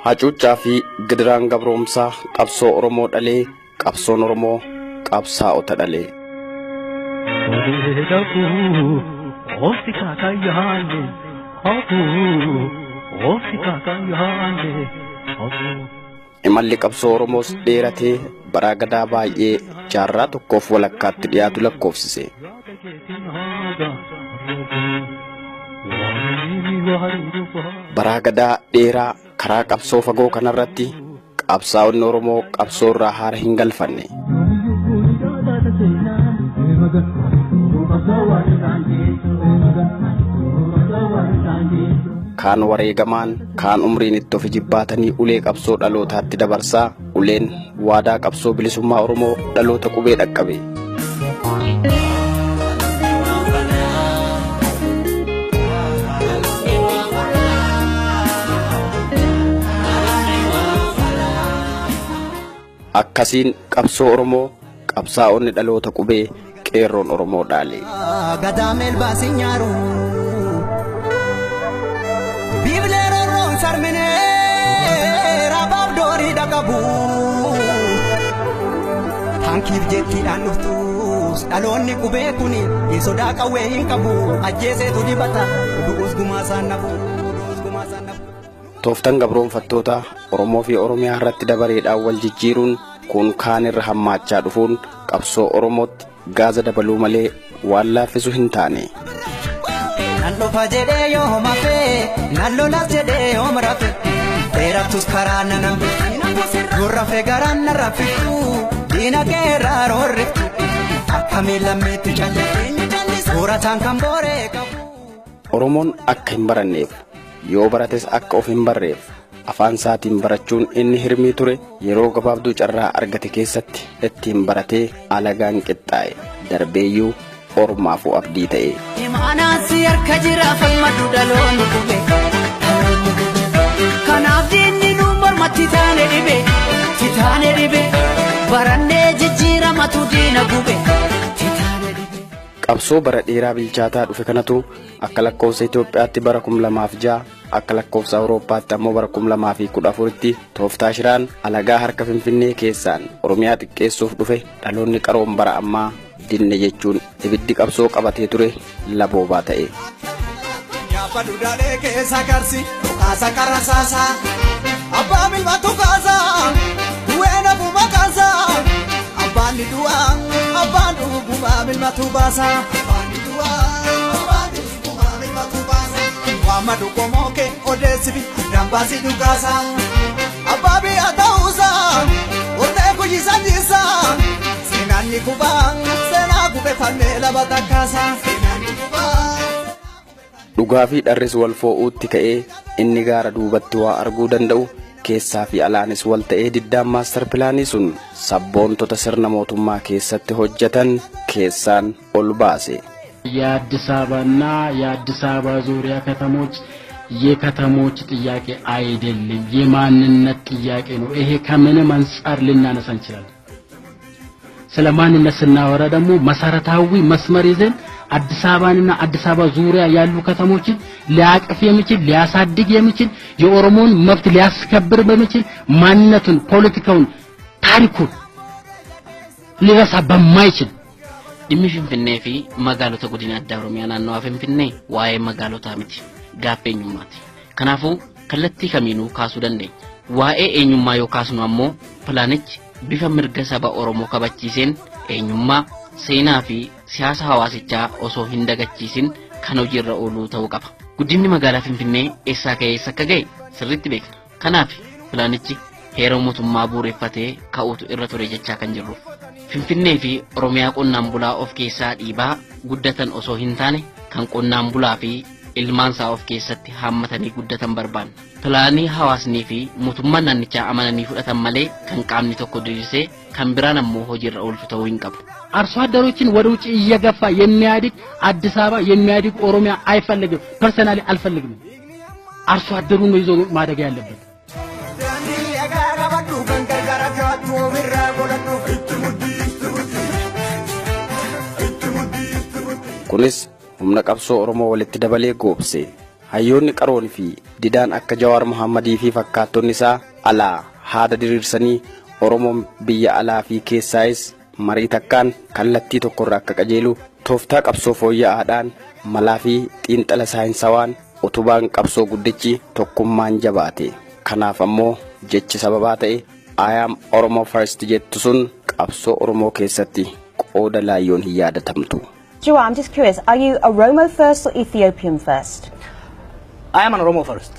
Hacuuccaa fi gidiraan gabroomsaa qabsoo Oromoo dhalee qabsoon Oromoo qabsaa'ota dhalee. Imalli qabsoo Oromoos dheeratee bara gadaa baay'ee jaarraa tokkoof walakkaatti dhiyaatu lakkoofsise. Bara gadaa dheeraa karaa qabsoo fagoo kanarratti qabsaa'onni Oromoo qabsoo irraa haara hin galfanne. Kaan wareegamaan kaan umriin itti ofi jibbaatanii ulee qabsoo dhalootaatti dabarsaa uleen waadaa qabsoo bilisummaa Oromoo dhaloota qubee dhaqqabe. Akkasiin qabsoo Oromoo qabsaa'onni dhaloota qubee qeerroon Oromoo dhaale. Gadaamel baasinyaaro biibleeroon sarminee rabaaf doorii dhaqabu hankiif jettiidhaan dhuftus dhaloonni qubee kuni sodaa qawwee hin qabu ajjeeseetu dibata du'us gumaasaan nafu. Tooftan gabroonfattoota Oromoo fi Oromiyaa irratti dabareedhaan wal jijjiiruun kun kaan irra hammaachaa dhufuun qabsoo Oromootti gaaza dabaluu malee waan laaffisu hin taane. Nandofa jedhee yoo mafee nallolas jedhee yoo marafe dheerattus karaa nanambe gurrafe garaan narrafitu diinagee irraa roorriftu akkamii lammeetti calle suurataan kan booree qabu. Oromoon akka hin baranneef yoo barates akka of hin barreef afaan isaatiin barachuun inni hirmii ture yeroo gabaabduu carraa argate keessatti ittiin baratee alagaan qixxaa'e darbeeyyuu ormaafuu abdii ta'e. Imaanaasi harka jira falmadu dhaloonni qube kanaaf diinni nu mormatti taane dhibe barannee jijjiiramatu diina gube. Qabsoo bara dheeraa bilchaataa dhufe kanatu akka lakkoofsa Itoophiyaatti bara 2006 akka lakkoofsa Awurooppaatti ammoo bara 2014tti tooftaa shiraan alagaa harka Finfinnee keessaan Oromiyaa xiqqeessuuf dhufe dhaloonni qaroon bara ammaa dinne jechuun ibiddi qabsoo qabatee ture laboobaa ta'e. Yaafa dudaalee keessa garsi kaasa karasaasa abbaa milmatu kaasa du'eena buma kaasa abbaan ni du'aa abbaan dhuguma milmatu baasa abbaan ni du'aa abbaan dhuguma milmatu baasa waamadu komoke odeessifi dambaasi dhugaasa abbaa biyya ta'uusa onnee kuyyisanyiisa seenaan ni kubaa seenaa gubefannee laba takkaasa. Dhugaa fi dharris wal foo'uutti ka'ee inni gaara duubatti waa arguu danda'u keessaa fi alaanis wal ta'ee diddaan maastar pilaanii sun sabboontota sirna mootummaa keessatti hojjetan keessaan ol baase. የአዲስ አበባና የአዲስ አበባ ዙሪያ ከተሞች የከተሞች ጥያቄ አይደለም የማንነት ጥያቄ ነው። ይሄ ከምንም አንፃር ልናነሳ እንችላለን። ስለማንነት ስናወራ ደግሞ መሰረታዊ መስመር ይዘን አዲስ አበባንና አዲስ አበባ ዙሪያ ያሉ ከተሞችን ሊያቅፍ የሚችል ሊያሳድግ የሚችል የኦሮሞን መብት ሊያስከብር በሚችል ማንነቱን ፖለቲካውን ታሪኩን ሊረሳ በማይችል Finfinnee fi magaalota godina addaa Oromiyaa naannoo Finfinnee waa'ee magaalota miti gaaffeenyummaati. Kanaafuu kallattii kamiinuu kaasuu dandeenya. Waa'ee eenyummaa yoo kaasnu ammoo pilaanichi bifa mirga saba Oromoo kabachiiseen eenyummaa seenaa fi siyaasa hawaasichaa osoo hin dagachiisin kan hojiirra ooluu ta'uu qaba. Guddinni magaalaa Finfinnee eessaa ka'ee eessa akka ga'e sirriitti beekna. Kanaaf pilaanichi heera mootummaa bu'uureffatee ka'uutu irra ture jechaa kan jirru. Finfinnee fi Oromiyaa qonnaan bulaa of keessaa dhiibaa guddatan osoo hin taane kan qonnaan bulaa fi ilmaansaa of keessatti hammatanii guddatan barbaanna. Pilaanii hawaasnii fi mootummaan naannichaa amananii fudhatan malee kan qaamni tokko diriirsee kan biraan ammoo hojiirra oolchu ta'uu hin qabu. አርሶ አደሮችን ወደ ውጭ እየገፋ የሚያድግ አዲስ አበባ የሚያድግ ኦሮሚያ አይፈልግም። ፐርሰናሊ አልፈልግም። አርሶ አደሩ ነው ይዞ ማደግ ያለበት። kunis humna qabsoo Oromoo walitti dabalee goobse hayyoonni qaroon fi didaan akka Jawaar Mohammadii fi fakkaattonni isaa alaa haada diriirsanii Oromoon biyya alaa fi keessaayis marii takkaan kallattii tokkorraa akka qajeelu tooftaa qabsoo fooyya'aadhaan malaa fi xiinxala saayinsawaan utubaan qabsoo guddichi tokkummaan jabaate. Kanaaf ammoo jechi sababaa ta'e I am Oromo first jettu sun qabsoo Oromoo keessatti qooda laayyoon hin yaadatamtu. Jawar, I'm just curious, are you Oromo first or Ethiopian first? I am an Oromo first.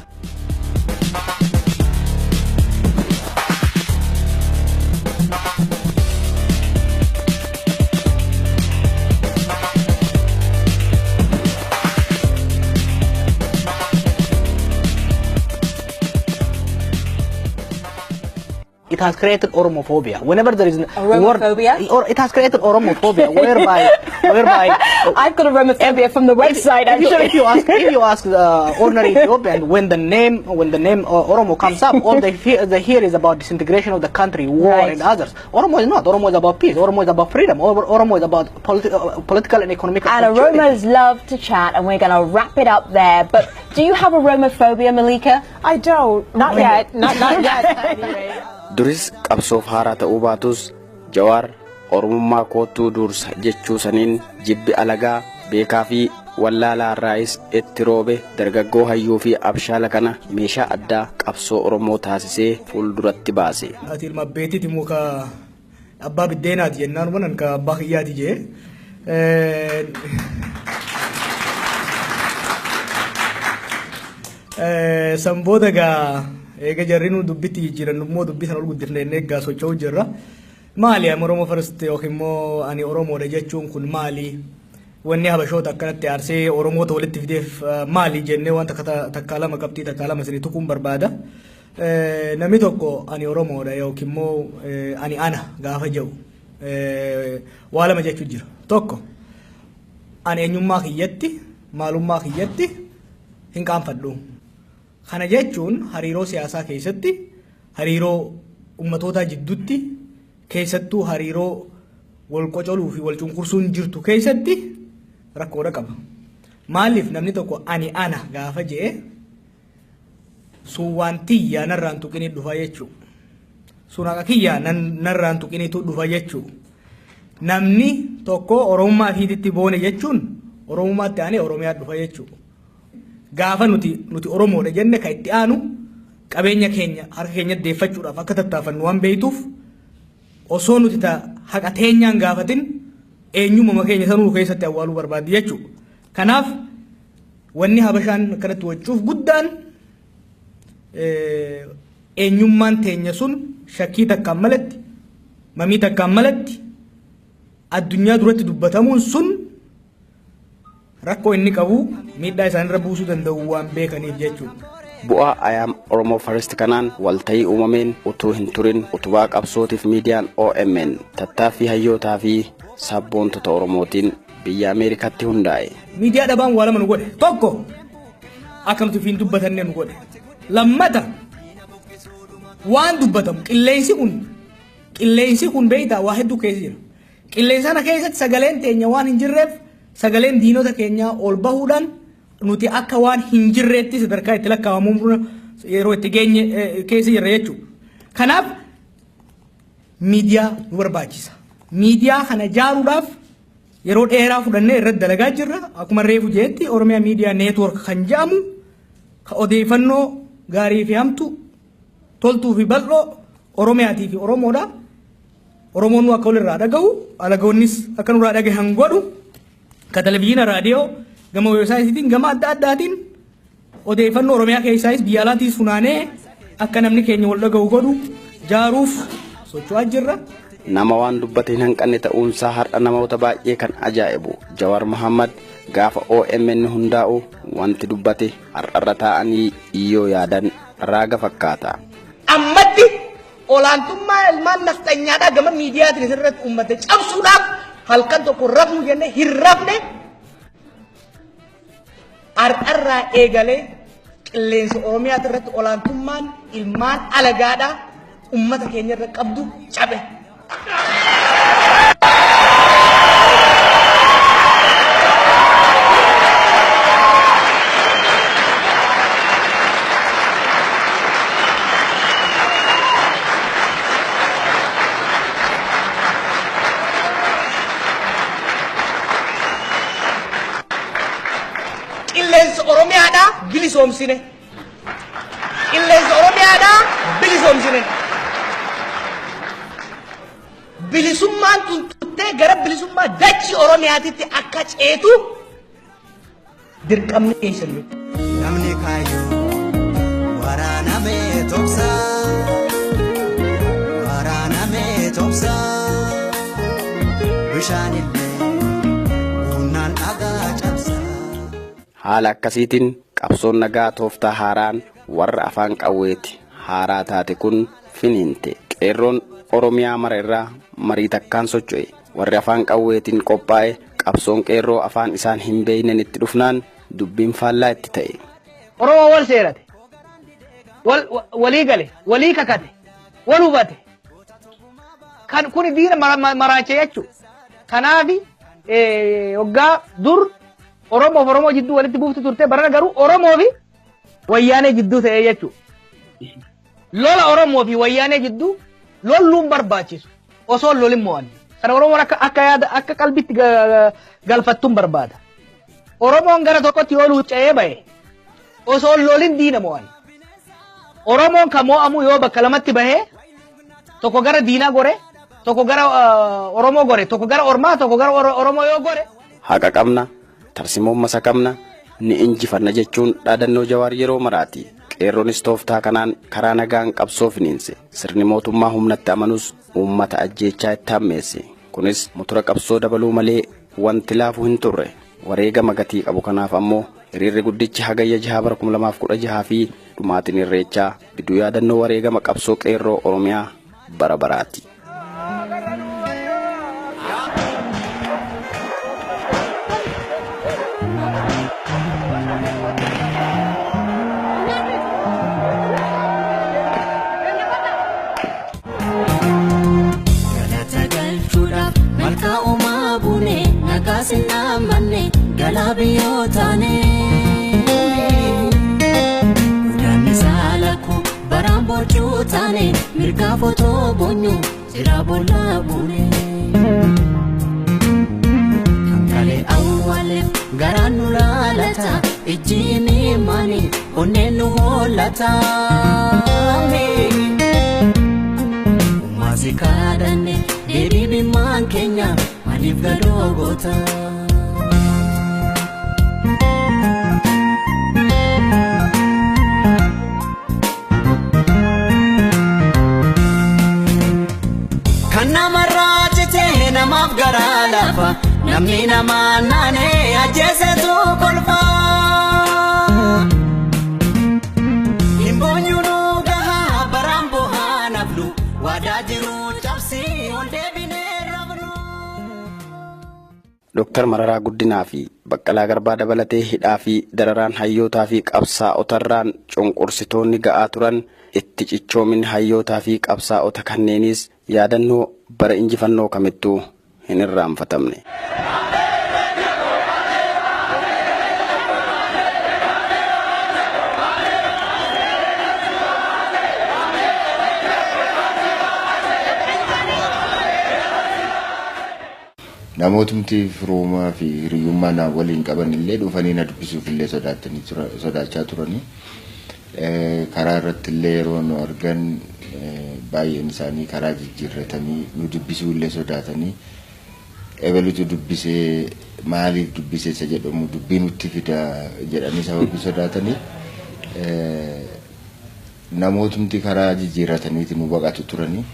It has created Oromophobia. Whenever there is Oromophobia? Or it has created Oromophobia, whereby I've got Oromophobia from the website. If you ask ordinary Ethiopian, when the name Oromo comes up, all they hear is about disintegration of the country, war, right, and others. Oromo is not. Oromo is about peace. Oromo is about freedom. Oromo is about political and economic. And Oromos love to chat, and we're going to wrap it up there. But do you have Oromophobia, Malika? I don't. Not yet. Not yet. Anyway. Duris qabsoof haaraa ta'uu baatus Jawaar Oromummaa kootuu dursa jechuu saniin jibbi alagaa beekaa fi wallaalaa irraayis itti roobe dargaggoo hayyuu fi abshaala kana meeshaa addaa qabsoo Oromoo taasisee fuulduratti baase. Ati ilma beetiiti muka abbaa biddeenaati jennaan wanan ka abbaa kiyyaati jee. Samboota gaa eega jarrinu dubbiti jiran immoo dubbisan ol guddifne eeggaa socho'u jirra. Maali Oromo first yookiin immoo ani Oromoodha jechuun kun maali? Wanni habashoota akkanatti aarsee Oromoota walitti fideef maali jennee waan takka lama qabxii takka lama sanii tuquun barbaada. Namni tokko ani Oromoodha yookiin immoo ani ana gaafa jedhu waa lama jechuu jira. Tokko ani eenyummaa kiyyatti maalummaa kiyyatti hin qaanfadhu. Kana jechuun hariiroo siyaasaa keessatti hariiroo ummatootaa jidduutti keessattuu hariiroo wal qocoluu fi wal cunqursuun jirtu keessatti rakkoodha qaba. Maaliif namni tokko ani ana gaafa jedhe sun waan tiyyaa narraan tuqinii dhufa jechuu. Sun haqa kiyyaa narraan tuqiniitu dhufa jechuu. Namni tokko Oromummaa fiititti boone jechuun Oromummaatti aanee Oromiyaa dhufa jechuu. Gaafa nuti Oromoodha jenne ka itti aanu qabeenya keenya harka keenya deeffachuudhaaf akka tattaafannu waan beektuuf osoo nuti haqa teenyaan gaafatin eenyummaa keenya sanuu keessatti awwaaluu barbaaddi jechuudha. Kanaaf wanni habashaan akkanatti wachuuf guddaan eenyummaan teenya sun shakkii takkaan malatti mamii takkaan malatti addunyaa duratti dubbatamuun sun rakkoo inni qabu miidhaa isaanirra buusuu danda'u waan beekaniif jechuudha. Bu'aa I am Oromo first kanaan walta'ii uumameen utuu hin turin utubaa qabsootiif miidiyaan OMN tattaaffii hayyootaa fi sabboontota Oromootiin biyya Ameerikaatti hundaa'e. Miidiyaa dhabaan waa lama nu godhe. Tokko akkamtu fiin dubbatanne nu godhe. Lammata waan dubbatamu qilleensi kun beeytaa waa hedduu keessa jira. Qilleensana keessatti sagaleen teenya waan hin jirreef sagaleen diinota keenyaa ol bahuudhaan nuti akka waan hin jirreetti sadarkaa itti lakkaa'amuun yeroo itti geenye keessa jirra jechuudha. Kanaaf miidiyaa nu barbaachisa. Miidiyaa kana ijaaruudhaaf yeroo dheeraa fudhannee irratti dalagaa jirra. Akkuma reefu jeetti Oromiyaa Miidiyaa Neetwoork kan jedhamu ka odeeffannoo gaarii fi hamtu toltuu fi bal'oo Oromiyaatii fi Oromoodha. Oromoon nu akka walirraa dhagahu alagoonnis akka nurraa dhagahan godhu ka televizyiina raadiyoo gama weebsaayitiin gama adda addaatiin odeeffannoo Oromiyaa keessaayis biyya alaatiis funaanee akka namni keenya wal dhagahu godhu jaaruuf socho'aa jirra. Nama waan dubbate hin hanqanne ta'uunsaa har'a namoota baay'ee kan ajaa'ibu Jawaar Mohammad gaafa OMN hundaa'u wanti dubbate har'arra taa'anii iyyoo yaadan raaga fakkaata. Ammatti olaantummaa ilmaan nafxanyaadhaa gama miidiyaatiin irratti uummata cabsuudhaaf halkan tokko rafnu jenne hin rafne har'arraa eegalee qilleensa Oromiyaa irratti olaantummaan ilmaan alagaadhaa uummata keenya irra qabdu cabe. bilisoomsine qilleensa oromiyaadhaa bilisoomsine bilisummaan tuntee gara bilisummaa dachii oromiyaatitti akka ceetu dirqamni keessa jiru. Namni kaayyoo waraanamee tobsa waraanamee tobsa bishaanillee humnaan dhagaa cabsa. Haala akkasiitiin qabsoon nagaa tooftaa haaraan warra afaan qawweeti haaraa taate kun finiinte. Qeerroon Oromiyaa mara irraa marii takkaan socho'e. Warri afaan qawweetiin qophaa'e qabsoon qeerroo afaan isaan hin beeynen itti dhufnaan dubbiin faallaa itti ta'e. Oromoo wal seerate, walii gale, walii kakate, wal hubate. Kan kuni diina maraacha jechuudha. Kanaafi waggaa dur Oromoo jidduu walitti buuftu turte barana garuu Oromoo fi wayyaanee jidduu ta'ee jechuudha. Lola Oromoo fi wayyaanee jidduu lolluun barbaachisu osoo lolin mo'anne. Kana Oromoon akka qalbitti galfattuun barbaada. Oromoon gara tokkotti yoo luucca'ee ba'e osoo lolin diina mo'anne. Oromoon kan mo'amu yoo bakka lamatti bahee tokko gara diinaa gore, tokko gara Oromoo gore, tokko gara Ormaa, tokko gara Oromoo yoo gore. Haqa qabna, tarsimoon masa qabna, ni injifanna jechuun dhaadannoo Jawaar yeroo maraati. Qeerroonis tooftaa kanaan karaa nagaan qabsoo finiinse. Sirni mootummaa humnatti amanus uummata ajjeechaa itti hammeesse. Kunis motora qabsoo dabaluu malee wanti laafuu hin turre. Wareegama gatii qabu kanaaf ammoo hiriirri guddichi hagayya 6 bara 2016 fi dhumaatiin irreechaa biduu yaadannoo wareegama qabsoo qeerroo Oromiyaa bara baraati. Sinamane galabiyotane udani salaku barambo chutane mirga foto bonyu sirabola bune kale awale garanula lata ijini mani onenu holata masikadane debi man Kenya manif gadogota. Namaf gara lafa namni nama nane ajese tu kolfa himbonyunu gaha barambo hanaflu wadajiru chapsi onde bine rabnu. Dr. Mararaa Guddinaa fi Baqqalaa Garbaa dabalatee hidhaa fi dararaan hayyootaa fi qabsaa'otarraan cunqursitoonni ga'aa turan itti cichoomin hayyootaa fi qabsaa'ota kanneenis yaadannoo bara injifannoo kamittuu hin irraanfatamne. Namootumti firoomaa fi hiriyummaa na waliin qaban illee dhufanii na dubbisuuf illee sodaachaa turanii. Karaa irratti illee yeroo nu argan baay'een isaanii karaa jijjiirratanii nu dubbisuu illee sodaatanii ebalutu dubbisee maaliif dubbisee isa jedhamu dubbii nutti fida jedhanii sababii sodaatanii namootumti karaa jijjiirrataniiti nu baqatu turanii.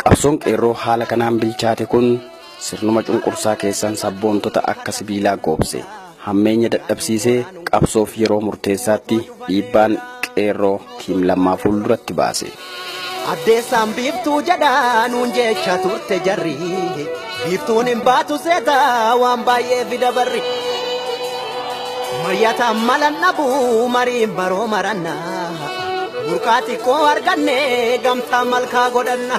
Qabsoon qeerroo haala kanaan bilchaate kun sirnuma cunqursaa keessan sabboontota akka sibiilaa goobse hammeenya dadhabsiisee qabsoof yeroo murteessaatti dhiibbaan qeerroo tiim lammaa fuulduratti baase. Addeessaan biiftuu jedhaanuun jecha turte jarri biiftuun hin baatu seetaa waan baay'ee fida barri. Mariyataan malan dhabuu mariin baroo marannaa burqaati koo arganne gamtaa malkaa godhanna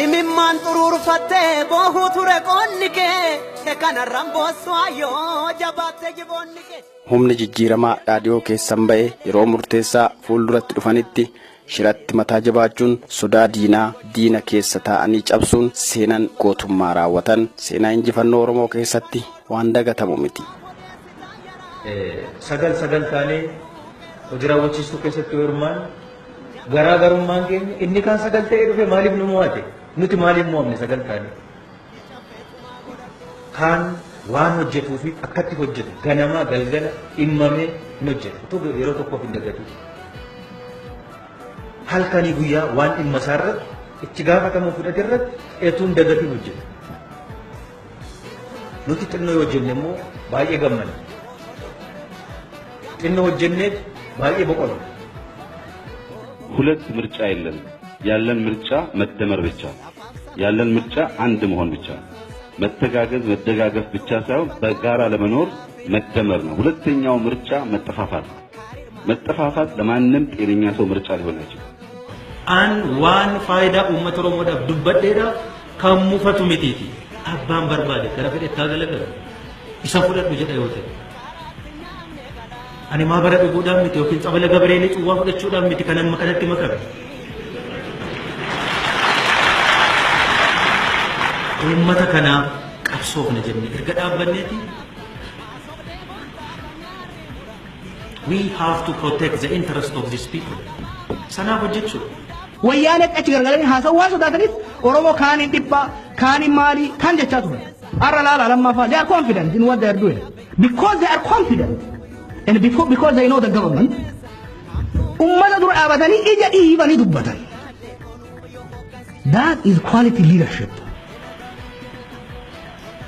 imimmaan xuruurfattee boohuu ture qoonni kee kanarraan boossu ayyoo jabaattee jiboonni kee. Humni jijjiiramaa dhaadhiyoo keessan ba'e yeroo murteessaa fuulduratti dhufanitti shiratti mataa jabaachuun sodaa diina keessa taa'anii cabsuun seenan gootummaa raawwatan seenaa injifannoo Oromoo keessatti waan dagatamu miti. Sagal taanee hojii raawwachiistuu keessatti hirmaan garaagarummaan keenya inni kaan sagal ta'ee dhufe maaliif nu mo'ate nuti maaliif mo'amne sagal taanee kaan waan hojjetuu fi akkatti hojjetu ganamaa galgala dhimmamee hin hojjetu utuu yeroo tokkoof hin dagatu halkanii guyyaa waan dhimma isaarratti itti gaafatamu fudhate irratti eetuun dagatii hojjetu nuti xinnoo yoo hojjenne immoo baay'ee gammanna xinnoo hojjenneet baay'ee boqonna. ሁለት ምርጫ የለም ያለን ምርጫ መደመር ብቻ ያለን ምርጫ አንድ መሆን ብቻ መተጋገዝ መደጋገፍ ብቻ ሳይሆን በጋራ ለመኖር መደመር ነው ሁለተኛው ምርጫ መጠፋፋት ለማንም ጤነኛ ሰው ምርጫ ሊሆን አይችልም አን ዋን ፋይዳ ኡመት ኦሮሞዳ ዱበዴዳ ከሙፈቱ ሚቲቲ አባን በርባዴ ከረፈደ ታገለገለ ይሰፉለት ወጀዳ ይወተ ani maabara dhuguudhaan miti yookiin xabala gabareelee cuwwaa fudhachuudhaan miti kanan makanatti makame. Uummata kanaaf qabsoofna jenne erga dhaabbanneeti. We have to protect the interest of these people. Sanaaf hojjechuudha. Wayyaanee achi gargaaranii haasawaa sodaatanis Oromoo kaaniin dhibbaa kaaniin maalii kan jechaa turan. Har'a laala lammaffaa they are confident in what they are doing because they are confident. And because they know the government, ummata dura abatani ija dhiibanii dubbatan. That is quality leadership.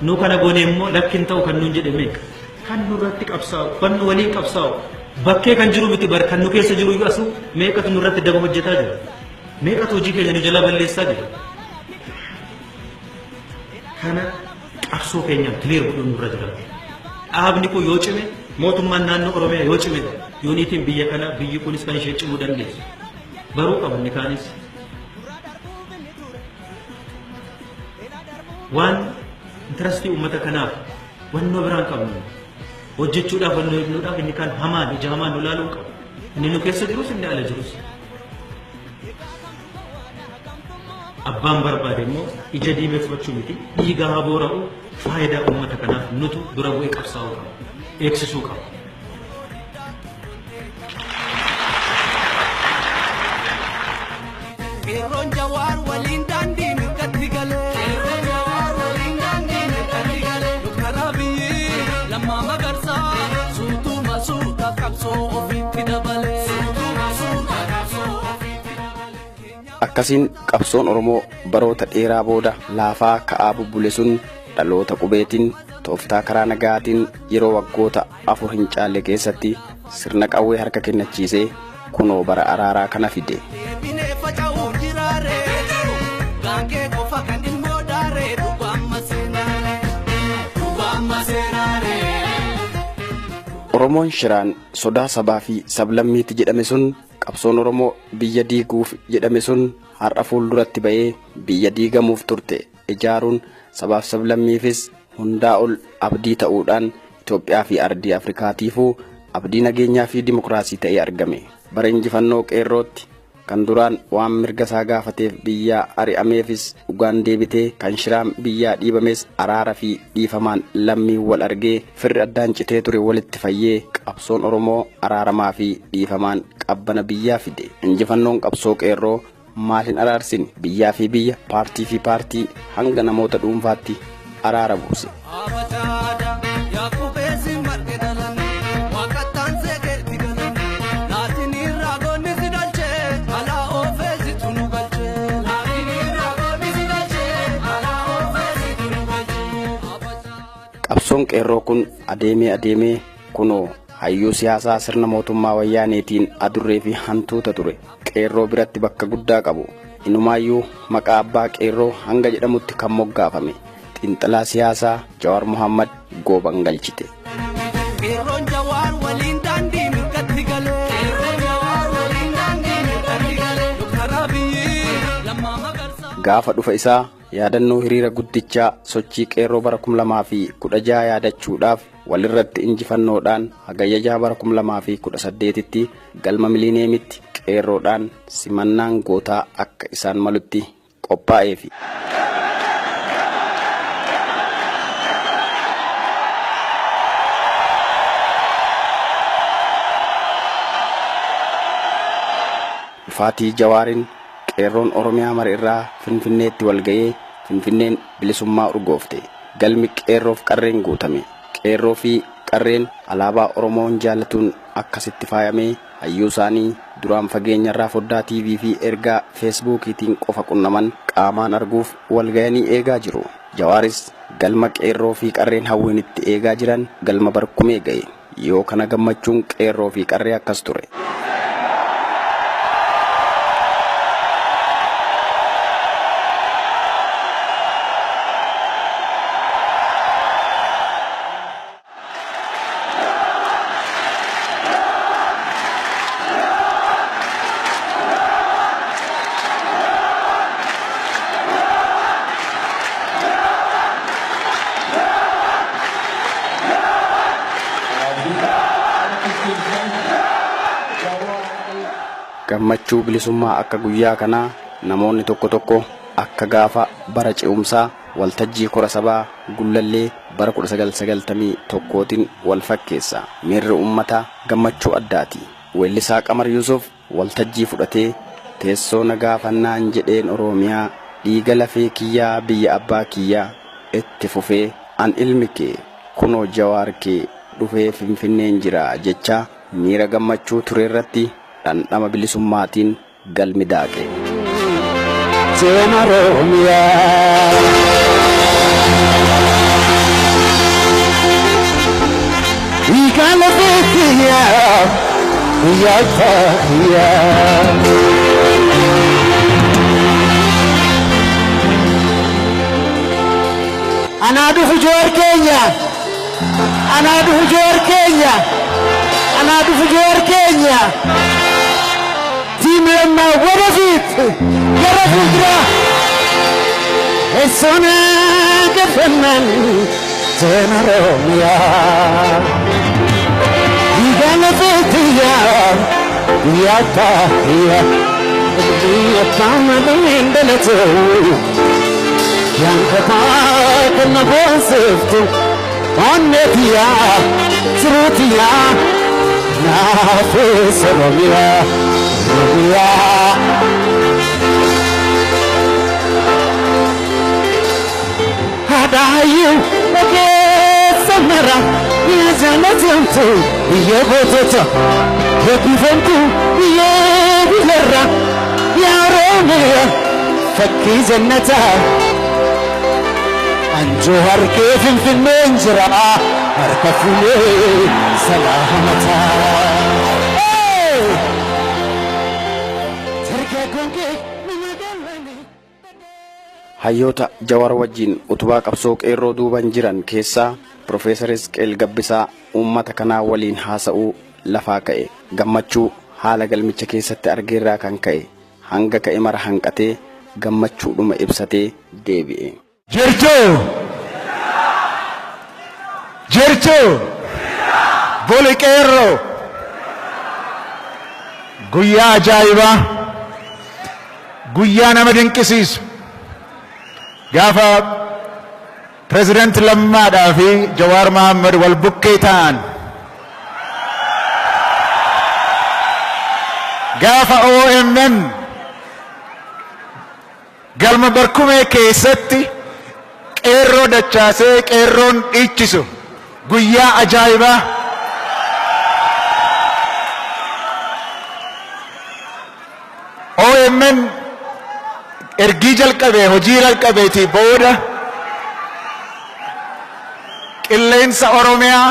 Nu kana goone immoo lakkin ta'u kan nuun jedhame kan nurratti qabsaa'u kan nu waliin qabsaa'u bakkee kan jiru miti bar kan nu keessa jiru iyyuu asu meeqatu nurratti daba hojjetaa jira meeqatu hojii keenya nu jala balleessaa jira kana qabsoo keenyaan clear godhuun nurra jira dhaabni kun yoo cime mootummaan naannoo Oromiyaa yoo cime yuunitiin biyya kana biyyi kunis kan ishee cimuu dandeessu baruu qabni kaanis waan interesti ummata kanaaf wannoo biraan qabnu hojjechuudhaaf wannoo ibnuudhaaf inni kan hamaan ija hamaan nu laaluun qabu inni nu keessa jirus inni ala jirus abbaan barbaade immoo ija diimeffachuu miti dhiiga haa boora'u faayidaa ummata kanaaf nutu dura bu'ee qabsaa'uu qaba eegsisuu qaba. Qeerroon Jawaar waliin daandii mirgatti galee. Dr. Abiy Lammaa Magarsaa suutuma suutaaf qabsoo ofiitti dabalee. Akkasiin qabsoon Oromoo baroota dheeraa booda laafaa ka'aa bubbule sun dhaloota qubeetiin tooftaa karaa nagaatiin yeroo waggoota 4 hin caalle keessatti sirna qawwee harka kennachiisee kunoo bara araaraa kana fide. Oromoon shiraan sodaa sabaa fi sablammiitti jedhame sun qabsoon Oromoo biyya diiguuf jedhame sun har'a fuulduratti ba'ee biyya diigamuuf turte ijaaruun sabaaf sablammiifis hundaa ol abdii ta'uudhaan Itoophiyaa fi ardii Afrikaatiifuu abdii nageenyaa fi dimokiraasii ta'ee argame. Bara injifannoo qeerrootti kan duraan waan mirga isaa gaafateef biyyaa ari'ameefis dhugaan deebitee kan shiraan biyyaa dhiibames araara fi dhiifamaan lammii wal argee firri addaan citee ture walitti fayyee qabsoon Oromoo araaramaa fi dhiifamaan qabbana biyyaa fide. Injifannoon qabsoo qeerroo maal hin araarsin biyyaa fi biyya paartii fi paartii hanga namoota dhuunfaatti araara buuse. Qabsoon qeerroo kun adeemee kunoo hayyuu siyaasaa sirna mootummaa wayyaaneetiin adurree fi hantuuta ture. Qeerroo biratti bakka guddaa qabu. Inumaayyuu maqaa abbaa qeerroo hanga jedhamutti kan moggaafame. Xiinxalaa siyaasaa Jawaar Mohammad gooban galchite. Qeerroon Jawaar waliin daandii mirgatti galee. gaafa dhufa isaa yaadannoo hiriira guddichaa sochii qeerroo bara 2016 yaadachuudhaaf walirratti injifannoodhaan hagayya 6 bara 2018tti galma miliineemitti qeerroodhaan simannaan gootaa akka isaan malutti qophaa'eefi. Dhufaatii Jawaariin qeerroon Oromiyaa mara irraa Finfinneetti walga'ee Finfinneen bilisummaa urgoofte. Galmi qeerroof qarreen guutame. Qeerroo fi qarreen alaabaa Oromoon jaallatuun akkasitti faayamee hayyuu isaanii duraan fageenyarraa foddaa TV fi ergaa Feesbuukiitiin qofa qunnaman qaamaan arguuf walga'anii eegaa jiru. Jawaaris galma qeerroo fi qarreen hawwinitti eegaa jiran galma barkumee ga'e. Yoo kana gammachuun qeerroo fi qarree akkas ture. Gammachuu bilisummaa akka guyyaa kanaa namoonni tokko tokko akka gaafa bara ce'umsaa waltajjii kora sabaa Gullallee bara 1991tiin wal fakkeessa. Miirri uummataa gammachuu addaati. Weellisaa Qamar Yuusuf waltajjii fudhatee teessoo nagaa fannaan jedheen Oromiyaa dhiiga lafee kiyyaa biyya abbaa kiyyaa itti fufee an ilmi kee kunoo Jawaar kee dhufee Finfinneen jira jecha miira gammachuu ture irratti dhandhama bilisummaatiin galmi daaqe. Seena Oromiyaa dhiiga lafee kiyyaa biyya abbaa kiyyaa anaa dhufu Jawaar keenya anaa dhufu Jawaar keenya anaa dhufu Jawaar keenya tiim lammaa wadafiit gara fuulduraa eessona gafannaan seena Oromiyaa dhiiga lafee kiyyaa biyya abbaa kiyyaa biyya abbaa malee dhalatoo yankapaa kana boonsiftu onneetiyaa siruutiyaa naafees Oromiyaa Oromiyaa haadhaayyuu ogeessa mara yaa jaalatamtu biyya gootota eebbifamtu biyya bilarra yaa Oromiyaa fakkii jannataa anjo harkee Finfinneen jira harka fuulee salaamataa. Hayyoota Jawaar wajjin utubaa qabsoo qeerroo duuban jiran keessaa Profeesar Isqeel Gabbisaa uummata kanaa waliin haasa'uu lafaa ka'e. Gammachuu haala galmicha keessatti argeerraa kan ka'e hanga ka'e mara hanqatee gammachuudhuma ibsatee deebi'e. Jirtuu boli qeerroo guyyaa ajaa'ibaa guyyaa nama dinqisiisu gaafa Pireezidant Lammaadhaa fi Jawaar Mohaammed wal bukkee ta'an gaafa OMN galma barkumee keessatti qeerroo dachaasee qeerroon dhiichisu guyyaa ajaa'ibaa OMN ergii jalqabee hojii jalqabeetii booda qilleensa Oromiyaa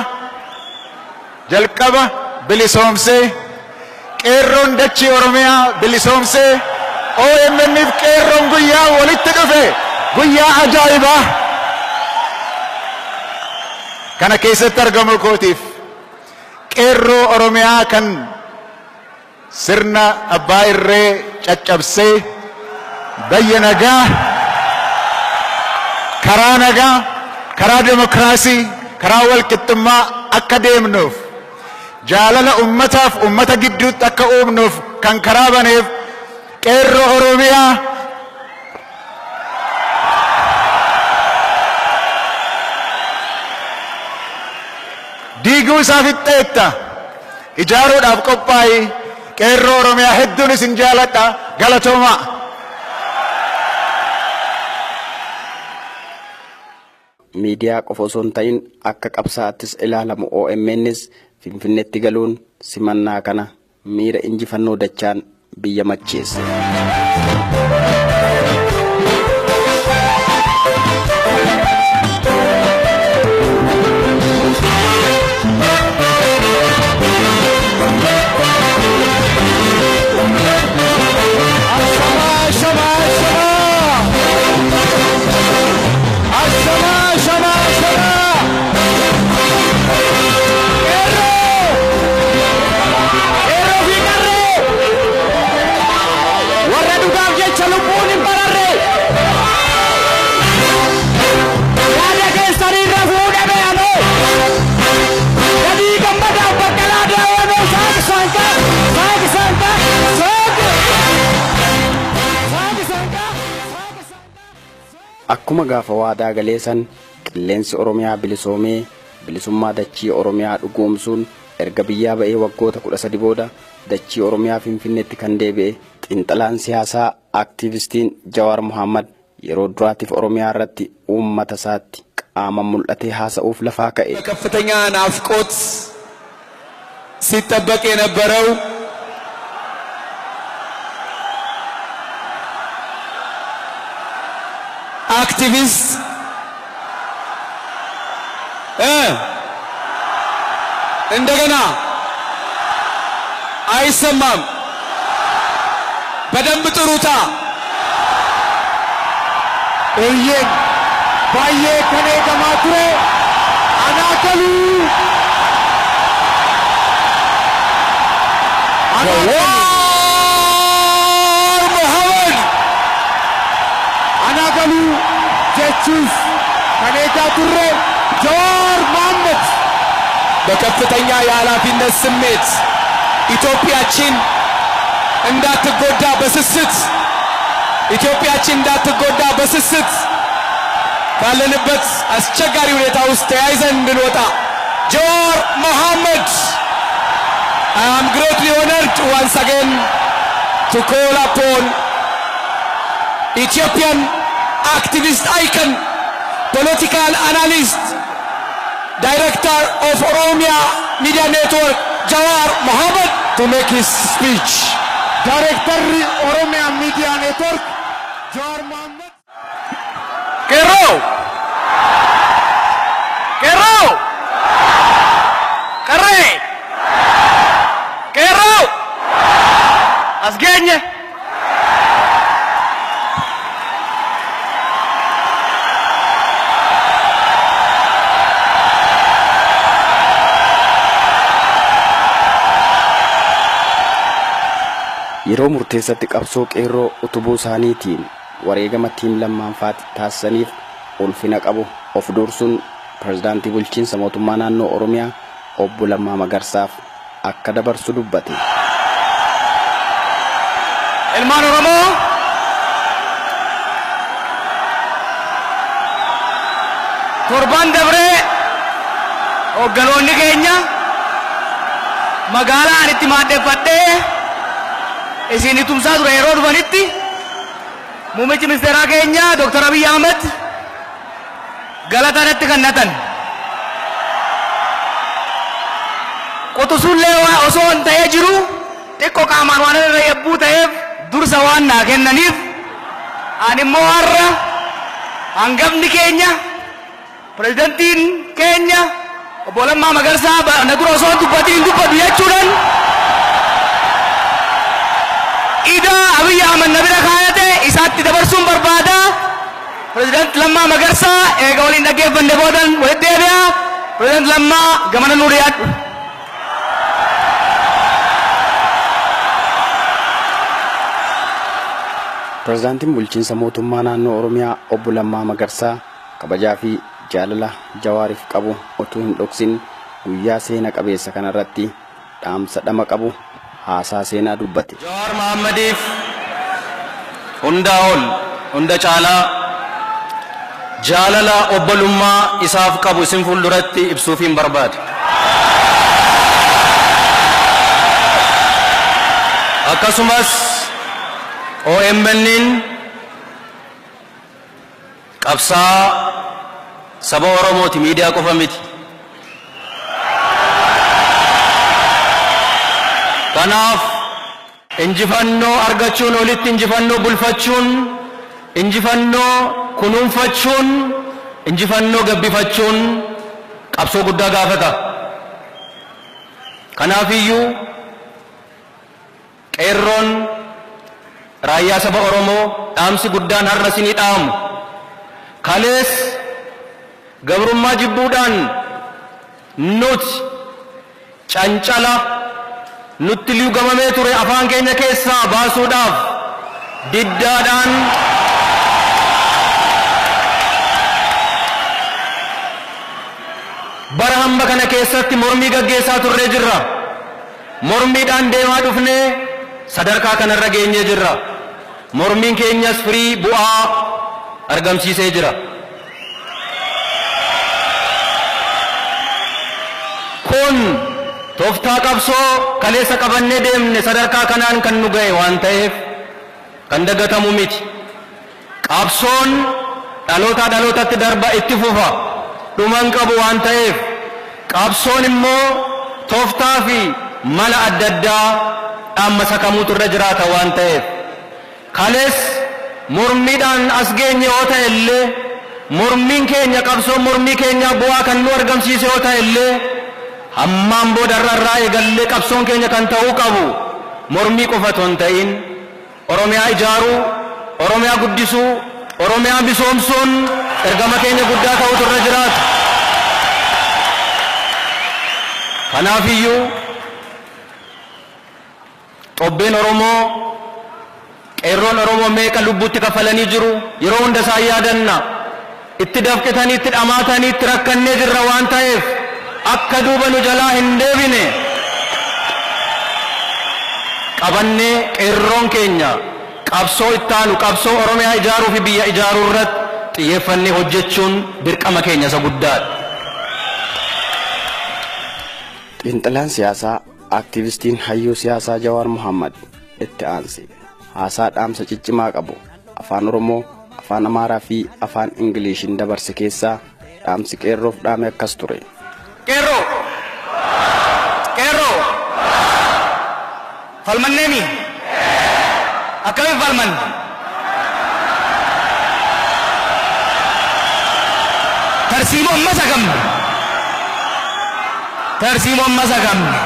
jalqaba bilisoomsee qeerroon dachii Oromiyaa bilisoomsee OMN'if qeerroon guyyaa walitti dhufe guyyaa ajaa'ibaa kana keessatti argamu kootiif qeerroo Oromiyaa kan sirna abbaa irree caccabsee biyya nagaa, karaa nagaa, karaa demokraasii, karaa walqixxummaa akka deemnuuf, jaalala ummataaf ummata gidduutti akka uumnuuf kan karaa baneef qeerroo Oromiyaa diiguu isaa fixxeetta ijaaruudhaaf qophaa'i. Qeerroo Oromiyaa hedduun isin jaaladha. Galatoomaa. Miidiyaa qofa osoo hin ta'in akka qabsaa'attis ilaalamu OMNs Finfinneetti galuun simannaa kana miira injifannoo dachaan biyya macheesse. Akkuma gaafa waadaa galeessan qilleensi Oromiyaa bilisoomee bilisummaa dachii Oromiyaa dhugoomsuun erga biyyaa ba'ee waggoota 13 booda dachii Oromiyaa Finfinneetti kan deebi'e xiinxalaan siyaasaa aktiivistiin Jawaar Mohammad yeroo duraatiif Oromiyaa irratti uummata isaatti qaama mul'atee haasa'uuf lafaa ka'e. ከፍተኛ ናፍቆት ሲጠበቅ የነበረው activist እንደገና አይሰማም በደንብ ጥሩታ እየን ባየ ከኔ ከማቱሬ አናከሉ አናከሉ ጀቹስ ከኔጋ ቱሬ ጃዋር መሐመድ በከፍተኛ የኃላፊነት ስሜት ኢትዮጵያችን እንዳትጎዳ በስስት ካለንበት አስቸጋሪ ሁኔታ ውስጥ ተያይዘን እንድንወጣ ጃዋር መሐመድ I am greatly honored once again to call upon Ethiopian activist icon, political analyst, director of Oromia Media Network, Jawaar Mohammad, to make his speech. Director Oromia Media Network, Jawaar Mohammad. Kero! Kare! Kero! Asgenye! yeroo murteessatti qabsoo qeerroo utubuu isaaniitiin wareegama tiim lammaanfaatti taasisaniif ulfina qabu of dursuun pirezidaantii bulchiinsa mootummaa naannoo Oromiyaa obbo Lammaa Magarsaaf akka dabarsu dubbate. Ilmaan Oromoo torban dabree hogganoonni keenya magaalaa ani itti maaddeeffadhee isin tumsaa ture yeroo dhufanitti muummichi ministeeraa keenya Dr. Abiy Ahmed galatanatti kannatan. Qotusullee osoo hin ta'ee jiru xiqqoo qaamaan waan irra yabbuu ta'eef dursa waan naa kennaniif ani immoo har'a hangafni keenya pirezidantiin keenya obbo Lammaa Magarsaa na dura osoo dubbatiin dubbatu jechuudhaan ida Abiy Ahmed na bira kaayate isaatti dabarsuun barbaada. President Lammaa Magarsaa eega waliin dhaggeeffanne boodan walitti deebi'a. President Lammaa gamana nuu dhiyaadhu. Pirezidaantiin bulchiinsa mootummaa naannoo Oromiyaa obbo Lammaa Magarsaa kabajaa fi jaalala Jawaariif qabu utuu hin dhoksin guyyaa seena qabeessa kanarratti dhaamsa dhama qabu haasaa seenaa dubbate. Jawaar Mahaammadiif hundaa ol hunda caalaa jaalala obbolummaa isaaf qabu isin fuulduratti ibsuufiin barbaada. Akkasumas OMN'n qabsaa saba Oromooti miidiyaa qofa miti. Kanaaf injifannoo argachuun olitti injifannoo bulfachuun injifannoo kunuunfachuun injifannoo gabbifachuun qabsoo guddaa gaafata. Kanaafiyyuu qeerroon raayyaa saba Oromoo dhaamsi guddaan har'a isinii dhaamu kalees gabrummaa jibbuudhaan nuti cancala nutti liugamamee ture afaan keenya keessaa baasuudhaaf diddaadhaan bara hamba kana keessatti mormii gaggeessaa turree jirra. Mormiidhaan deemaa dhufnee sadarkaa kanarra geenyee jirra. Mormiin keenyas firii bu'aa argamsiisee jira. Kun tooftaa qabsoo kaleessa qabannee deemne sadarkaa kanaan kan nu ga'e waan ta'eef kan dagatamu miti. Qabsoon dhalootaa dhalootatti darba itti fufa dhuman qabu waan ta'eef qabsoon immoo tooftaa fi mala adda addaa dhaamsa sakamuutu irra jiraata waan ta'eef kalees mormiidhaan as geenye yoo ta'e illee mormiin keenya qabsoon mormii keenya bu'aa kan nu argamsiise yoo ta'e illee hammaan boodarraa eegallee qabsoon keenya kan ta'uu qabu mormii qofa otoo hin ta'in Oromiyaa ijaaruu, Oromiyaa guddisuu, Oromiyaa misoomsuun ergama keenya guddaa ta'utu irra jiraata. Kanaafiyyuu xobbeen Oromoo qeerroon Oromoo meeqa lubbuutti kafalanii jiru yeroo hunda isaa yaadanna. Itti dafqitanii itti dhamaatanii itti rakkannee jirra waan ta'eef akka duuba nu jalaa hin deebine qabannee qeerroon keenya qabsoo ittaanu qabsoo Oromiyaa ijaaruu fi biyya ijaaruu irratti xiyyeeffannee hojjechuun dirqama keenya isa guddaadha. Xiinxalaan siyaasaa aktiivistiin hayyuu siyaasaa Jawaar Mohammad itti aanse haasaa dhaamsa ciccimaa qabu afaan Oromoo, afaan Amaaraa fi afaan Ingiliishiin dabarse keessaa dhaamsi qeerroof dhaame akkas ture. Qeerroo! Qeerroo! Falmanneemi? Akkamiin falman? Tarsiimoo amma sagamne. Tarsiimoo amma sagamne.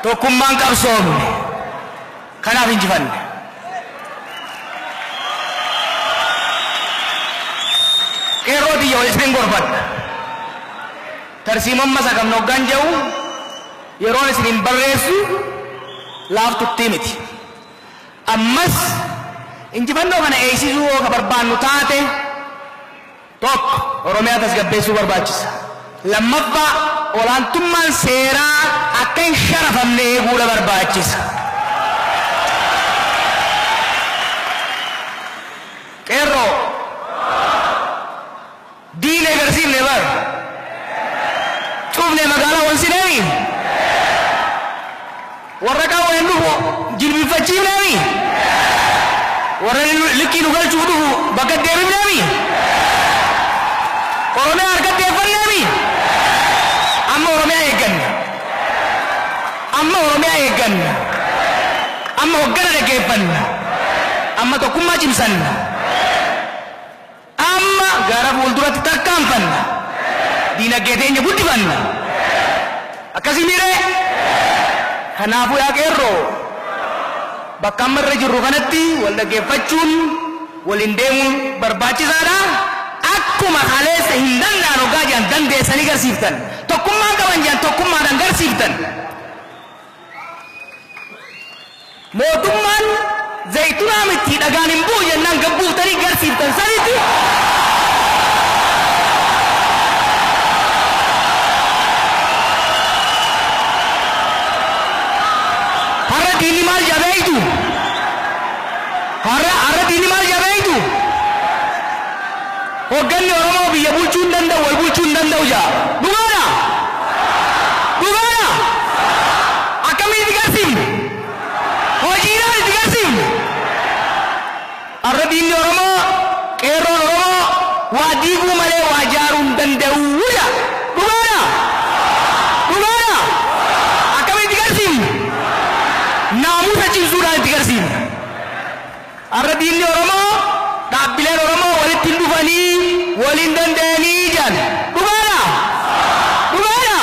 Tokkummaan qabsoomne. Kanaaf injifanne. Qeerroo biyya waliin gorfadha. Tarsiimoo amma sagamne hoggaan jedhu yeroon isin barreessu laaftutti miti. Ammas injifannoo kana eegsisuu yoo barbaannu taate tokko Oromiyaa tasgabbeessuu barbaachisa. Lammaffaa olaantummaan seeraa akka hin sharafamne eeguu barbaachisa. Qeerroo diina agarsiifne bar cuufne magaalaa wansineemi warra qaawween dhufu jilbifachiifneemi warra likkii nu galchuuf dhufu bakka deebifneemi Oromiyaa harkatti eeffanneemi amma Oromiyaa eegganna amma Oromiyaa eegganna amma hoggana dhaggeeffanna amma tokkummaa cimsanna amma gara fuulduratti tarkaanfanna diinagdee teenya guddifanna akkasii miiree kanaafuu yaa qeerroo bakka amma irra jirru kanatti wal dhaggeeffachuun waliin deemuun barbaachisaadha. Akkuma kaleessa hin danda'an hoggaa jiran dandeessanii garsiiftan tokkummaan qaban jiran tokkummaadhaan garsiiftan mootummaan zaytuna miti dhagaaniin bu'u jennaan gabbuutanii garsiiftan sanitti. Har'a diinni maal jabeeytu? Har'a diinni maal jabeeytu? Hoogganni Oromoo biyya bulchuu hin danda'u, wal bulchuu hin danda'u jaa. Dhugaadha? Dhugaadha? Akkamiin itti garsiifne? Hojiidhaan itti garsiifne? Har'a diinni Oromoo, qeerroon Oromoo waa diiguu malee waa ijaaruu hin danda'u jaa. Dhugaadha? Dhugaadha? Akkamiin itti garsiifne? Naamusa cimsuudhaan itti garsiifne. Har'a diinni Oromoo, dhaabbileen Oromoo walitti hin dhufanii waliin danda'anii jiran. Dhugaadha? Dhugaadha?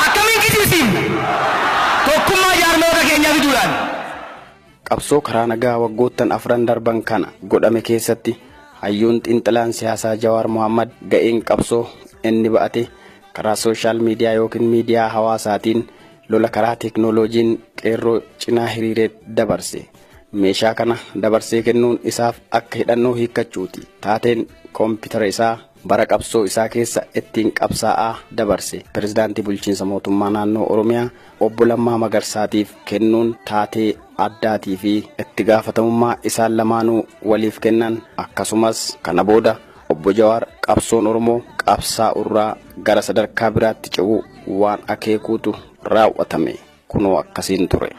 Akkamiin gidirsiifne? Tokkummaa jaarmoota keenyaa fiduudhaan. Qabsoo karaa nagaa waggoottan afran darban kana godhame keessatti hayyuun xiinxalaan siyaasaa Jawaar Mohammad ga'een qabsoo inni ba'ate karaa sooshaal miidiyaa yookiin miidiyaa hawaasaatiin lola karaa teeknooloojiin qeerroo cinaa hiriiree dabarse. Meeshaa kana dabarsee kennuun isaaf akka hidhannoo hiikkachuuti. Taateen koompitara isaa bara qabsoo isaa keessa ittiin qabsaa'aa dabarse. Pirezidaantii bulchiinsa mootummaa naannoo Oromiyaa obbo Lammaa Magarsaatiif kennuun taatee addaatii fi itti gaafatamummaa isaan lamaanuu waliif kennan. Akkasumas kana booda obbo Jawaar qabsoon Oromoo qabsaa'urraa gara sadarkaa biraatti ce'uu waan akeekuutu raawwatame. Kunoo akkasiin ture.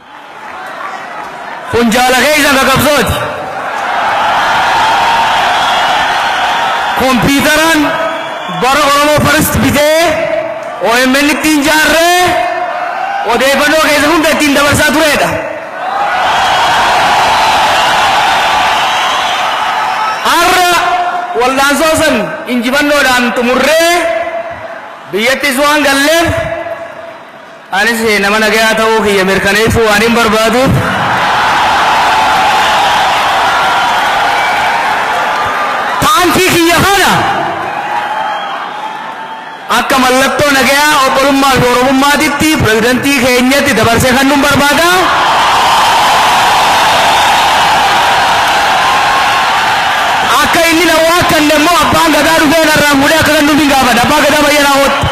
Kun jaalakee isa kakabsooti. Kompiitaraan bara Oromoo First bitee OMN ittiin jaarree odeeffannoo keessa hunda ittiin dabarsaa turedha. Har'a waldaansoo san injifannoodhaan xumurree biyyattis waan galleef anis nama nagayaa ta'uu kiyya mirkaneessuu waan hin barbaaduuf ta'antii kiyya kana akka mallattoo nagayaa obbolummaa fi oromummaatitti pirezidantii keenyatti dabarsee kan nun barbaada. Akka inni na waakkanne immoo abbaan gadaa dhufee narraan fuudhee akka kan nuti gaafadha. Abbaa gadaa bayyanaa hootti.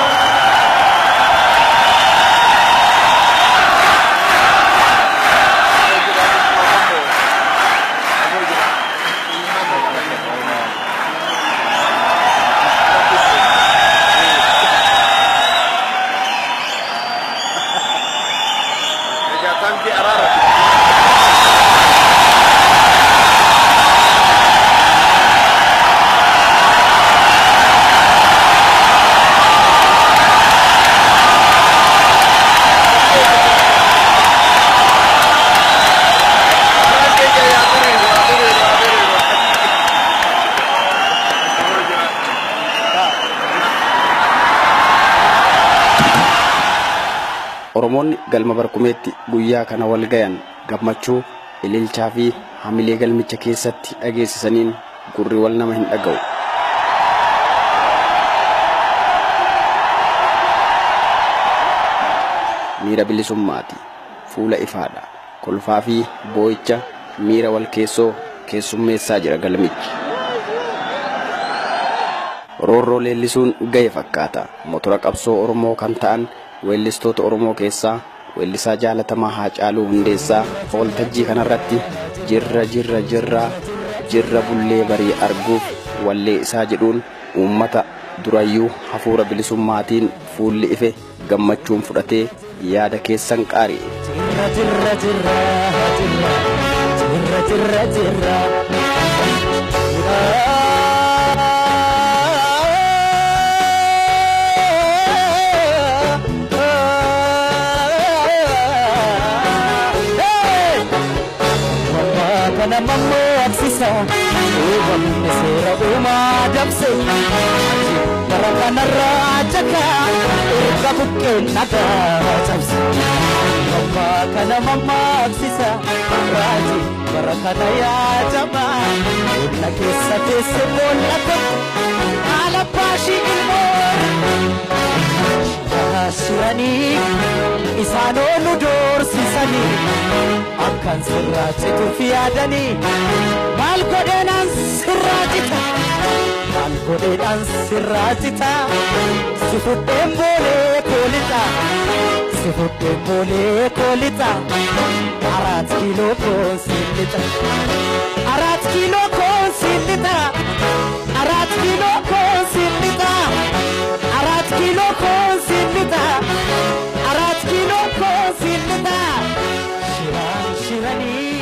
Oromoonni galma barkumeetti guyyaa kana wal gayan gammachuu ililchaa fi hamilee galmicha keessatti dhageessisaniin gurri wal nama hin dhaga'u. Miira bilisummaati, fuula ifaadha, kolfaa fi boo'icha miira wal keessoo keessummeessaa jira galmichi. Roorroo leellisuun ga'e fakkaata. Motora qabsoo Oromoo kan ta'an weellistoota Oromoo keessaa weellisaa jaalatamaa Haacaaluu Hundeessaa waltajjii kanarratti jirra bullee barii arguuf wallee isaa jedhuun uummata durayyuu hafuura bilisummaatiin fuulli ife gammachuun fudhatee yaada keessan qaari. Mammo aksisa, uumamni seera uumaa dabse. Bara kanarra jaka, erga bukkeen nagaa cabse. Mamma kana mamma aksisa, raaji bara kana yaadama. Boolla keessa teesse boolla tokko, haala baashii ilmoo. Suuranii isaan oolu doorsisa. dhiisanii akkan sirraachituuf yaadanii maal godheenaan sirraachita maal godheenaan sirraachita si fudheen boolee koolixa si fudheen boolee koolixa 4 kiiloo koonsilixa 4 kiiloo koonsilixa 4 kiiloo koonsilixa 4 kiiloo koonsilixa 4 kiiloo koonsilixa shiranii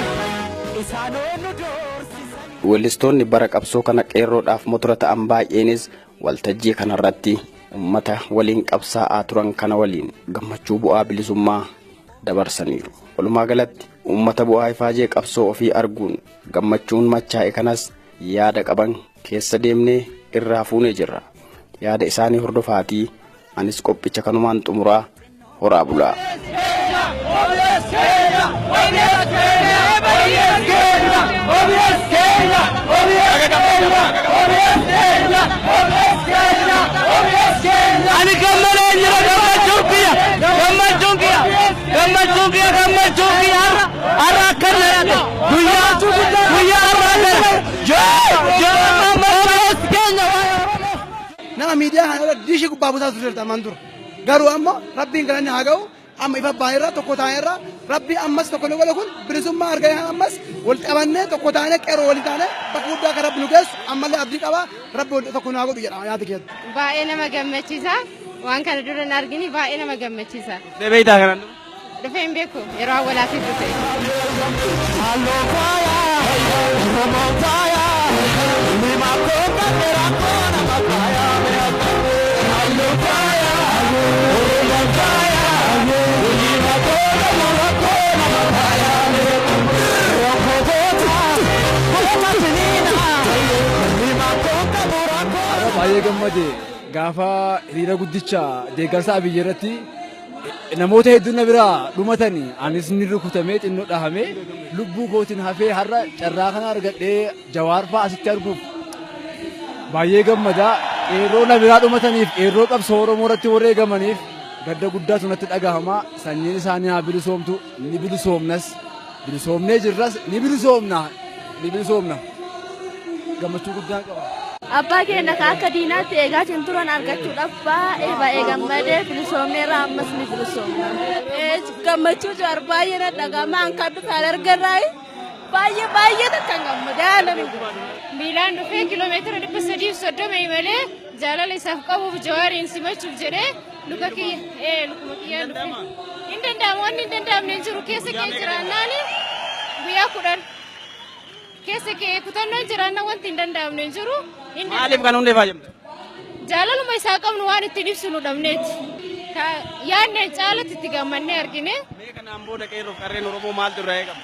isaanoo nu doorsisanii. Weellistoonni bara qabsoo kana qeerroodhaaf motora ta'an baay'eenis waltajjii kanarratti ummata waliin qabsaa'aa turan kana waliin gammachuu bu'aa bilisummaa dabarsaniiru. Walumaa galatti ummata bu'aa ifaajee qabsoo ofii arguun gammachuun machaa'e kanas yaada qaban keessa deemnee irraa fuunee jirra. Yaada isaanii hordofaatii anis qophicha kanumaan xumuraa horaa bulaa. Ani gammalee jira gammachuun kiyya har'a akkana yaate guyyaa nama miidiyaa kana irra diishii gubbaa buusaa turte amaan dura garuu ammoo rabbiin galanni haa ga'u amma ifa baay'irra tokko taa'eerra rabbi ammas tokko nu godhe kun bilisummaa arganii ammas wal qabannee tokko taanee qeerroo waliin taanee bakka guddaa akka rabbi nu geessu ammallee abdii qaba rabbi tokko nu haa godhu jedha yaada keessa. Baay'ee nama gammachiisa waan kana dura hin argini baay'ee nama gammachiisa. Bebeeytaa kanan dhufee hin beeku yeroo awwaalaatiif dhufe. Baay'ee gammade gaafa hiriira guddicha deeggarsa Abiyyi irratti namoota hedduun na biraa dhumatanii anis ni rukutamee xinnoo dhahamee lubbuu kootiin hafee har'a carraa kana argadhee Jawaar fa'aa asitti arguuf baay'ee gammadaa. Qeerroo na biraa dhumataniif qeerroo qabsoo Oromoo irratti wareegamaniif gadda guddaatu natti dhagahama. Sanyiin isaanii haa bilisoomtu ni bilisoomnas bilisoomnee jirras ni bilisoomna gammachuu guddaa qaba. Abbaa keenya akka diinaatti eegaa turan argachuudhaaf baay'ee gammadee bilisoomneerra ammas ni bilisoomna. Gammachuu Jawaar baay'ee na dhagahama kan dhufaan argarraa baay'ee takkan gammadaa namni. Miilaan dhufee kiiloomeetira 330 imalee jaalala isaaf qabuuf Jawaariin simachuuf jedhee lukuma kiyyaan dhufe. Hin danda'amu wanni hin danda'amne hin jiru keessa kee jiraannaani guyyaa 10 keessa kee kutannoon jiraanna wanti hin danda'amne hin jiru. Maaliif kan hundeeffaa jirtu? Jaalaluma isaa qabnu waan ittiin ibsinu dhabneeti. Yaadne caalatti itti gammannee argine. Mee kanaan booda qeerroof qarreen Oromoo maaltu irraa eegama?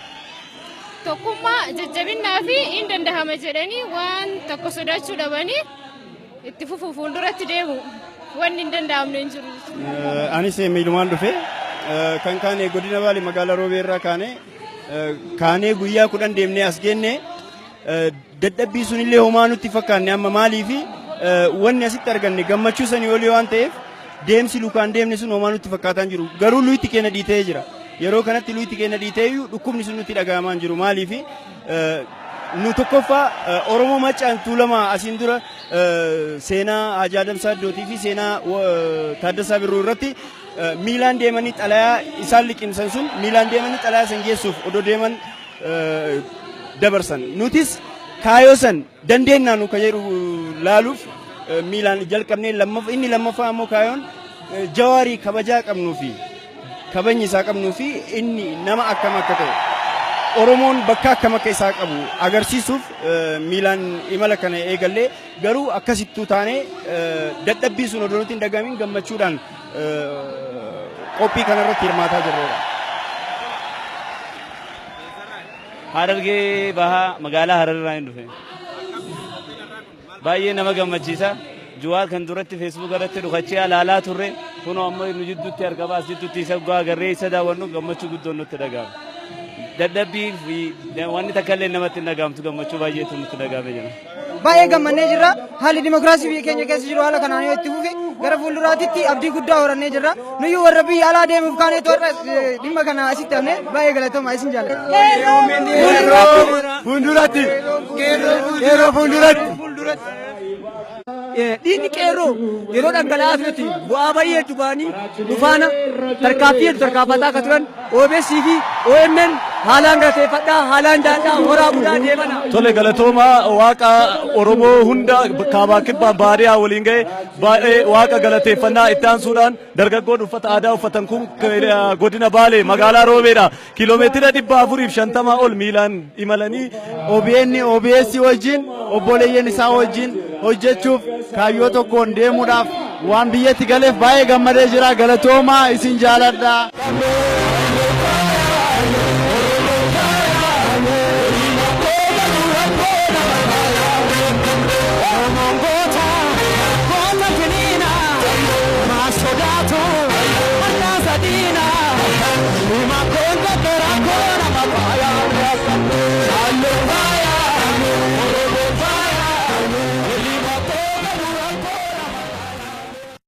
Tokkummaa jajjabinnaa fi hin dandahama jedhanii waan tokko sodaachuu dhabanii itti fufuuf fuulduratti deemu wanni hin danda'amne hin jiru. Anis miilumaan dhufe kan kaane godina Baalee magaalaa Roobee irraa kaanee guyyaa 10 deemnee as geenne dadhabbii sunillee homaa nutti fakkaanne amma maaliifi wanni asitti arganne gammachuu sanii olii waan ta'eef deemsi lukaan deemne sun homaa nutti fakkaataa jiru garuu luyitti keenya dhiitee jira. Yeroo kanatti luyitti keenya dhiiteeyyuu dhukkubni sun nutti dhagahamaa jiru maaliifi nu tokkoffaa Oromoo Maccaan Tuulamaa asiin dura seenaa Haajaa Damsaa Iddootii fi seenaa Taaddasaa Birruu irratti miilaan deemanii xalayaa isaan liqimsan sun miilaan deemanii xalayaa san geessuuf odoo deeman dabarsan nutis kaayoo san dandeennaa nu ka jedhu laaluuf miilaan jalqabnee inni lammaffaa ammoo kaayoon Jawaarii kabajaa qabnuu fi kabajni isaa qabnuu fi inni nama akkam akka ta'e Oromoon bakka akkam akka isaa qabu agarsiisuuf miilaan imala kana eegallee garuu akkasittuu taanee dadhabbii sun odoo nuti hin dhagamin gammachuudhaan qophii kanarratti hirmaataa jirrudha. Harargee bahaa magaalaa Hararraa hin dhufe. Baay'ee nama gammachiisa. Jawaar kan duratti Facebook irratti dhukachee alaalaa turre kunoo ammoo nu jidduutti argama as jidduutti isa agarree isa daawwannu gammachuu guddoon nutti dhagahama. Dadhabbii fi wanni takka illee namatti hin dhagahamtu gammachuu baay'eetu nutti dhagahame jira. Baay'ee gammannee jirra. Haalli dimokiraasii biyya keenya keessa jiru haala kanaan yoo itti fufe gara fuulduraatitti abdii guddaa horannee jirra. Nuyyuu warra biyya alaa deemuuf kaanee toorra dhimma kana asitti hafnee baay'ee galatoomaa isin jaalladha. Fuulduratti. Qeerroo fuulduratti. Dhiigni qeerroo yeroo dhangala'aa tureti bu'aa baay'ee dubaanii dhufaana tarkaanfii tarkaanfataa akka turan OBS fi OMN haalaan galateeffadhaa haalaan daadhaa horaa budaa deemana. Tole galatooma waaqa Oromoo hunda kaabaa kibbaan baadiyyaa waliin ga'e baay'ee waaqa galateeffannaa itti aansuudhaan dargaggoon uffata aadaa uffatan kun godina Baalee magaalaa Roobeedha kiiloomeetira 450 ol miilaan imalanii OBS wajjin obboleeyyan isaa wajjin hojjechuuf kaayyoo tokkoon deemuudhaaf waan biyyatti galeef baay'ee gammadee jira galatoomaa isin jaaladha. Sadina,